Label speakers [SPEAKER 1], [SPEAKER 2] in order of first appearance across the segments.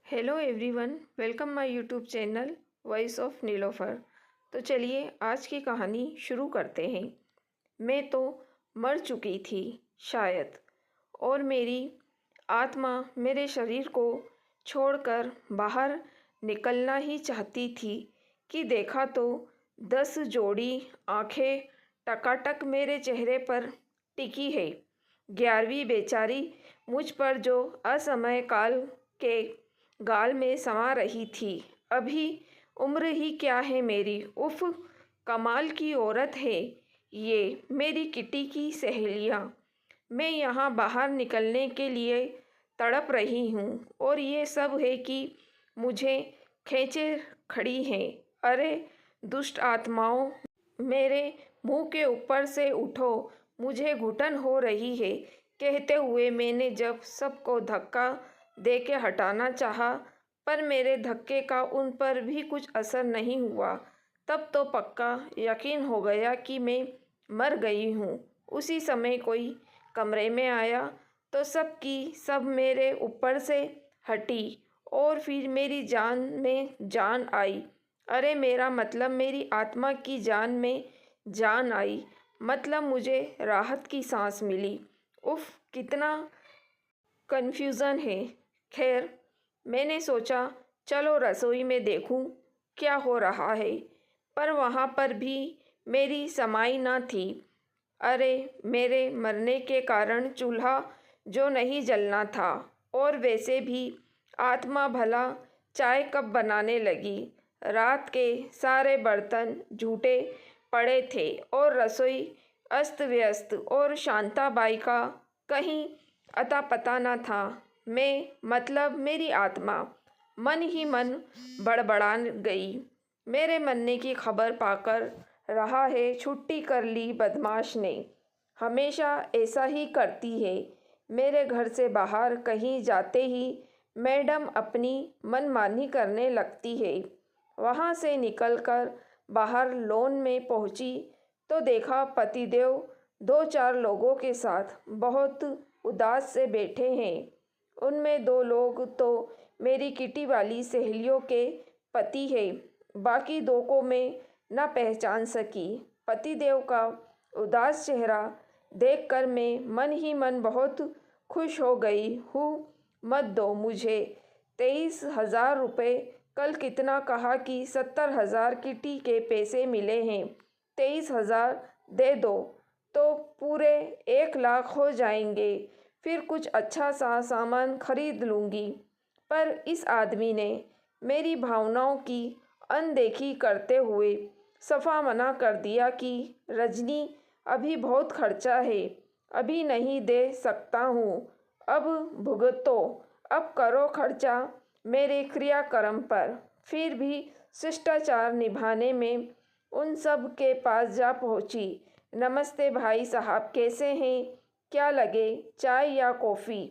[SPEAKER 1] Hello everyone, welcome my YouTube channel voice of Nilofar. तो चलिए आज की कहानी शुरू करते हैं। मैं तो मर चुकी थी शायद, और मेरी आत्मा मेरे शरीर को छोड़कर बाहर निकलना ही चाहती थी कि देखा तो 10 जोड़ी आंखें टकाटक मेरे चेहरे पर टिकी है। 11वीं बेचारी मुझ पर जो असमय काल के गाल में समा रही थी। अभी उम्र ही क्या है मेरी, उफ, कमाल की औरत है ये मेरी किटी की सहेलियाँ। मैं यहाँ बाहर निकलने के लिए तड़प रही हूँ और ये सब है कि मुझे खींचे खड़ी हैं। अरे दुष्ट आत्माओं, मेरे मुंह के ऊपर से उठो, मुझे घुटन हो रही है। कहते हुए मैंने जब सबको धक्का दे के हटाना चाहा, पर मेरे धक्के का उन पर भी कुछ असर नहीं हुआ। तब तो पक्का यकीन हो गया कि मैं मर गई हूँ। उसी समय कोई कमरे में आया तो सब की सब मेरे ऊपर से हटी और फिर मेरी जान में जान आई। अरे मेरा मतलब मेरी आत्मा की जान में जान आई, मतलब मुझे राहत की सांस मिली। उफ, कितना कन्फ्यूज़न है। खैर, मैंने सोचा चलो रसोई में देखूं क्या हो रहा है, पर वहाँ पर भी मेरी समाई न थी। अरे मेरे मरने के कारण चूल्हा जो नहीं जलना था, और वैसे भी आत्मा भला चाय कब बनाने लगी। रात के सारे बर्तन झूठे पड़े थे और रसोई अस्त व्यस्त, और शांताबाई का कहीं अता पता न था। मैं मतलब मेरी आत्मा मन ही मन बड़बड़ा गई। मेरे मरने की खबर पाकर रहा है छुट्टी कर ली बदमाश ने। हमेशा ऐसा ही करती है। मेरे घर से बाहर कहीं जाते ही मैडम अपनी मनमानी करने लगती है। वहाँ से निकलकर बाहर लॉन में पहुँची तो देखा पतिदेव 2-4 लोगों के साथ बहुत उदास से बैठे हैं। उनमें 2 लोग तो मेरी किटी वाली सहेलियों के पति है, बाकी 2 को मैं न पहचान सकी। पतिदेव का उदास चेहरा देखकर मैं मन ही मन बहुत खुश हो गई हूँ। मत दो मुझे 23,000 रुपये। कल कितना कहा कि 70,000 किटी के पैसे मिले हैं। 23,000 दे दो तो पूरे 1 लाख हो जाएंगे। फिर कुछ अच्छा सा सामान खरीद लूँगी। पर इस आदमी ने मेरी भावनाओं की अनदेखी करते हुए सफ़ा मना कर दिया कि रजनी, अभी बहुत खर्चा है, अभी नहीं दे सकता हूँ। अब भुगतो, अब करो खर्चा मेरे क्रियाक्रम पर। फिर भी शिष्टाचार निभाने में उन सब के पास जा पहुँची। नमस्ते भाई साहब, कैसे हैं? क्या लगे, चाय या कॉफ़ी?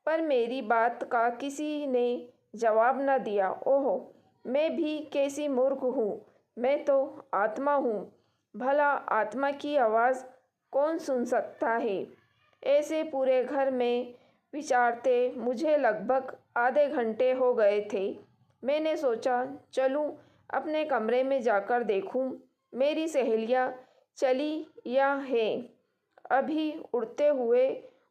[SPEAKER 1] पर मेरी बात का किसी ने जवाब न दिया। ओह, मैं भी कैसी मूर्ख हूँ, मैं तो आत्मा हूँ। भला आत्मा की आवाज़ कौन सुन सकता है? ऐसे पूरे घर में विचारते मुझे लगभग आधे घंटे हो गए थे। मैंने सोचा चलूँ अपने कमरे में जाकर देखूँ मेरी सहेलियाँ चली या हैं। अभी उड़ते हुए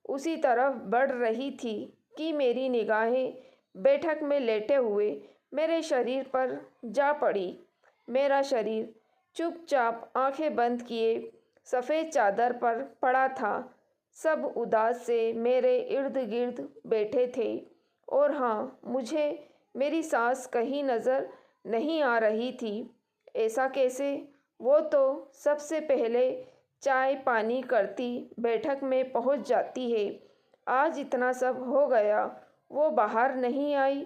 [SPEAKER 1] उसी तरफ बढ़ रही थी कि मेरी निगाहें बैठक में लेटे हुए मेरे शरीर पर जा पड़ी। मेरा शरीर चुपचाप आंखें बंद किए सफ़ेद चादर पर पड़ा था। सब उदास से मेरे इर्द गिर्द बैठे थे। और हाँ, मुझे मेरी सास कहीं नज़र नहीं आ रही थी। ऐसा कैसे? वो तो सबसे पहले चाय पानी करती बैठक में पहुंच जाती है। आज इतना सब हो गया, वो बाहर नहीं आई।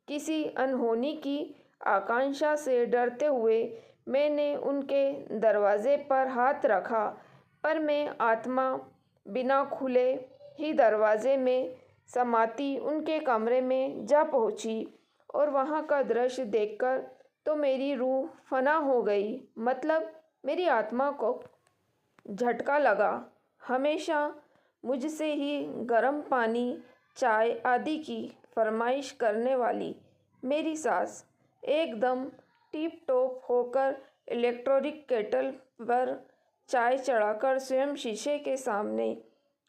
[SPEAKER 1] किसी अनहोनी की आकांक्षा से डरते हुए मैंने उनके दरवाजे पर हाथ रखा, पर मैं आत्मा बिना खुले ही दरवाजे में समाती उनके कमरे में जा पहुंची। और वहाँ का दृश्य देखकर तो मेरी रूह फना हो गई। मतलब मेरी आत्मा को झटका लगा। हमेशा मुझसे ही गर्म पानी, चाय आदि की फरमाइश करने वाली मेरी सास एकदम टिप टॉप होकर इलेक्ट्रिक केटल पर चाय चढ़ाकर स्वयं शीशे के सामने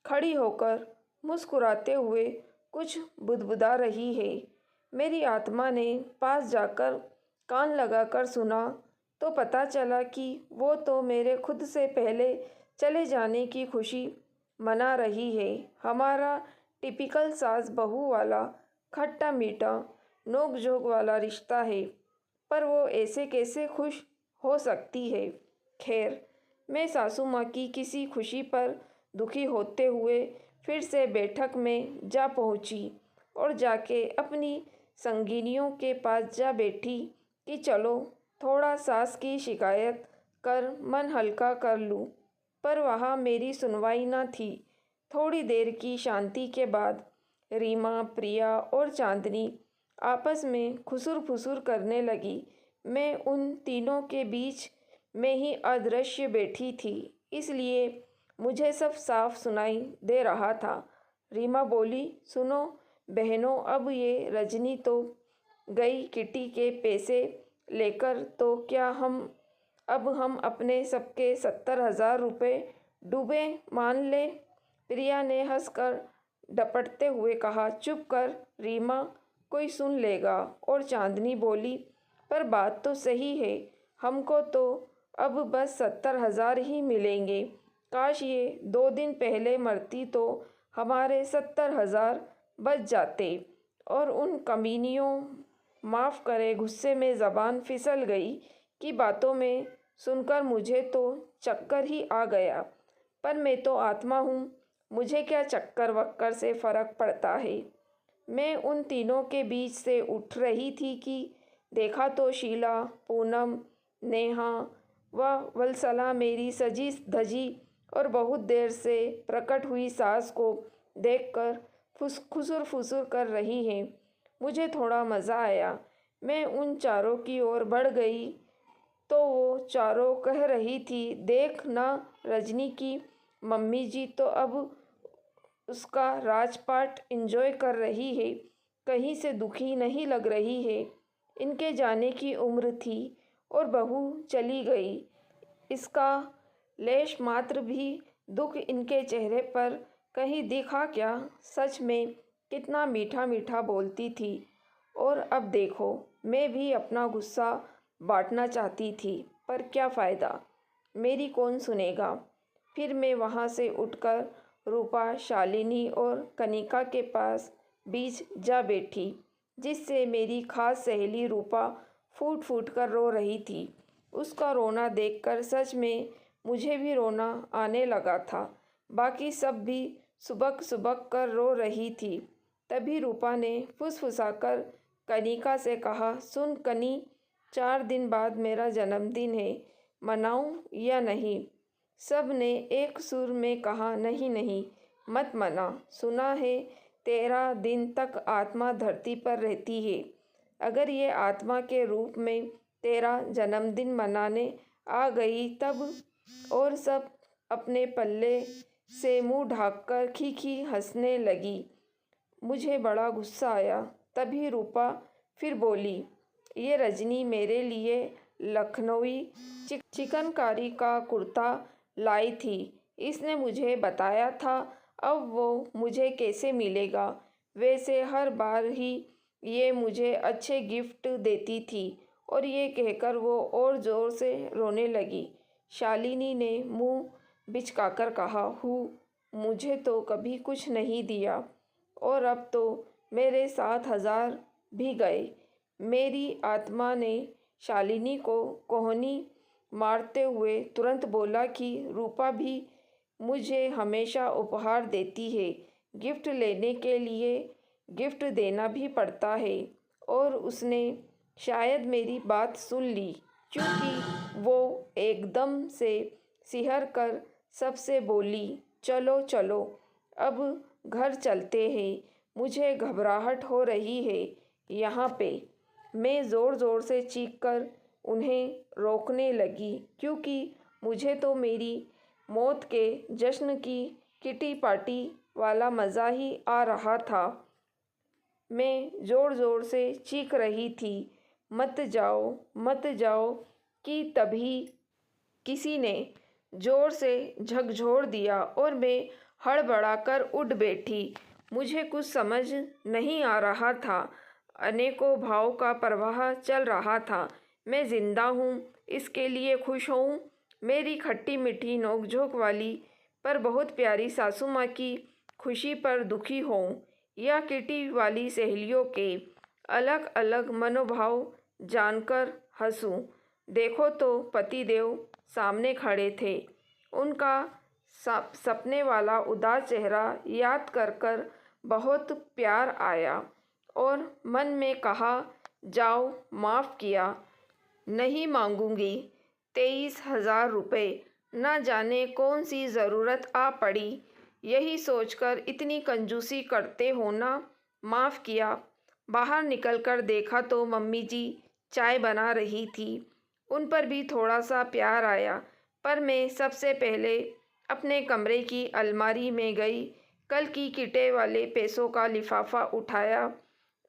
[SPEAKER 1] खड़ी होकर मुस्कुराते हुए कुछ बुदबुदा रही है। मेरी आत्मा ने पास जाकर कान लगाकर सुना तो पता चला कि वो तो मेरे खुद से पहले चले जाने की खुशी मना रही है। हमारा टिपिकल सास बहू वाला खट्टा मीठा नोक झोंक वाला रिश्ता है, पर वो ऐसे कैसे खुश हो सकती है। खैर, मैं सासू माँ की किसी खुशी पर दुखी होते हुए फिर से बैठक में जा पहुँची और जाके अपनी संगिनियों के पास जा बैठी कि चलो थोड़ा सास की शिकायत कर मन हल्का कर लूँ। पर वहाँ मेरी सुनवाई न थी। थोड़ी देर की शांति के बाद रीमा, प्रिया और चांदनी आपस में खुसुर फुसुर करने लगी। मैं उन तीनों के बीच में ही अदृश्य बैठी थी, इसलिए मुझे सब साफ सुनाई दे रहा था। रीमा बोली, सुनो बहनों, अब ये रजनी तो गई किटी के पैसे लेकर, तो क्या हम अपने सबके 70,000 रुपये डूबे मान लें? प्रिया ने हंसकर डपटते हुए कहा, चुप कर रीमा, कोई सुन लेगा। और चांदनी बोली, पर बात तो सही है, हमको तो अब बस 70,000 ही मिलेंगे। काश ये 2 दिन पहले मरती तो हमारे 70,000 बच जाते। और उन कमीनियों, माफ़ करे गुस्से में ज़बान फिसल गई कि बातों में सुनकर मुझे तो चक्कर ही आ गया। पर मैं तो आत्मा हूँ, मुझे क्या चक्कर वक्कर से फ़र्क पड़ता है। मैं उन तीनों के बीच से उठ रही थी कि देखा तो शीला, पूनम, नेहा व वत्सला मेरी सजी धजी और बहुत देर से प्रकट हुई सास को देखकर खुसुर फुसुर कर रही हैं। मुझे थोड़ा मज़ा आया। मैं उन चारों की ओर बढ़ गई तो वो चारों कह रही थी, देख ना रजनी की मम्मी जी तो अब उसका राजपाट एंजॉय कर रही है, कहीं से दुखी नहीं लग रही है। इनके जाने की उम्र थी और बहू चली गई, इसका लेश मात्र भी दुख इनके चेहरे पर कहीं दिखा क्या? सच में कितना मीठा मीठा बोलती थी। और अब देखो, मैं भी अपना गुस्सा बांटना चाहती थी, पर क्या फ़ायदा, मेरी कौन सुनेगा। फिर मैं वहाँ से उठकर रूपा, शालिनी और कनिका के पास बीच जा बैठी, जिससे मेरी खास सहेली रूपा फूट फूट कर रो रही थी। उसका रोना देखकर सच में मुझे भी रोना आने लगा था। बाकी सब भी सुबक सुबक कर रो रही थी। तभी रूपा ने फुसफुसाकर कनिका से कहा, सुन कनी, 4 दिन बाद मेरा जन्मदिन है, मनाऊं या नहीं? सब ने एक सुर में कहा, नहीं नहीं, मत मना। सुना है 13 दिन तक आत्मा धरती पर रहती है। अगर ये आत्मा के रूप में तेरा जन्मदिन मनाने आ गई तब? और सब अपने पल्ले से मुंह ढांककर खी हंसने लगी। मुझे बड़ा गुस्सा आया। तभी रूपा फिर बोली, ये रजनी मेरे लिए लखनवी चिकनकारी का कुर्ता लाई थी, इसने मुझे बताया था, अब वो मुझे कैसे मिलेगा? वैसे हर बार ही ये मुझे अच्छे गिफ्ट देती थी। और ये कहकर वो और ज़ोर से रोने लगी। शालिनी ने मुंह बिचकाकर कहा, मुझे तो कभी कुछ नहीं दिया और अब तो मेरे 7,000 भी गए। मेरी आत्मा ने शालिनी को कोहनी मारते हुए तुरंत बोला कि रूपा भी मुझे हमेशा उपहार देती है, गिफ्ट लेने के लिए गिफ्ट देना भी पड़ता है। और उसने शायद मेरी बात सुन ली, क्योंकि वो एकदम से सिहर कर सबसे बोली, चलो चलो अब घर चलते हैं, मुझे घबराहट हो रही है यहाँ पे। मैं ज़ोर ज़ोर से चीखकर उन्हें रोकने लगी, क्योंकि मुझे तो मेरी मौत के जश्न की किटी पार्टी वाला मज़ा ही आ रहा था। मैं ज़ोर ज़ोर से चीख रही थी, मत जाओ कि तभी किसी ने ज़ोर से झकझोर दिया और मैं हड़बड़ाकर उठ बैठी। मुझे कुछ समझ नहीं आ रहा था। अनेकों भाव का प्रवाह चल रहा था। मैं ज़िंदा हूँ, इसके लिए खुश हूँ। मेरी खट्टी मीठी नोक-झोंक वाली पर बहुत प्यारी सासू माँ की खुशी पर दुखी हूँ, या किटी वाली सहेलियों के अलग अलग मनोभाव जानकर हंसूं। देखो तो पतिदेव सामने खड़े थे। उनका सपने वाला उदास चेहरा याद कर बहुत प्यार आया और मन में कहा, जाओ, माफ़ किया, नहीं मांगूंगी। 23,000 रुपये, न जाने कौन सी ज़रूरत आ पड़ी, यही सोचकर इतनी कंजूसी करते हो ना, माफ़ किया। बाहर निकलकर देखा तो मम्मी जी चाय बना रही थी। उन पर भी थोड़ा सा प्यार आया, पर मैं सबसे पहले अपने कमरे की अलमारी में गई। कल की किटे वाले पैसों का लिफाफा उठाया,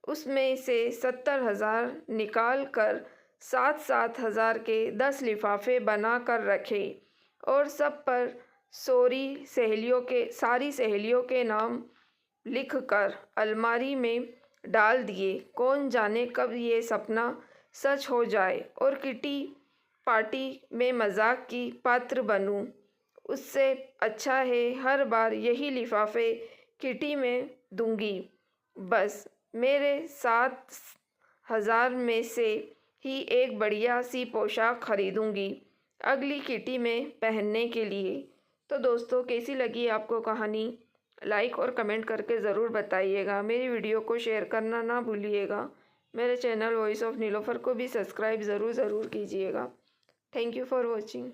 [SPEAKER 1] उसमें से 70,000 निकाल कर 7,000 के 10 लिफाफे बना कर रखे और सब पर सारी सहेलियों के नाम लिखकर अलमारी में डाल दिए। कौन जाने कब ये सपना सच हो जाए और किटी पार्टी में मजाक की पात्र बनूं। उससे अच्छा है हर बार यही लिफाफे किटी में दूंगी। बस मेरे 7,000 में से ही एक बढ़िया सी पोशाक खरीदूंगी अगली किटी में पहनने के लिए। तो दोस्तों, कैसी लगी आपको कहानी? लाइक और कमेंट करके ज़रूर बताइएगा। मेरी वीडियो को शेयर करना ना भूलिएगा। मेरे चैनल वॉइस ऑफ नीलोफर को भी सब्सक्राइब ज़रूर कीजिएगा। Thank you for watching.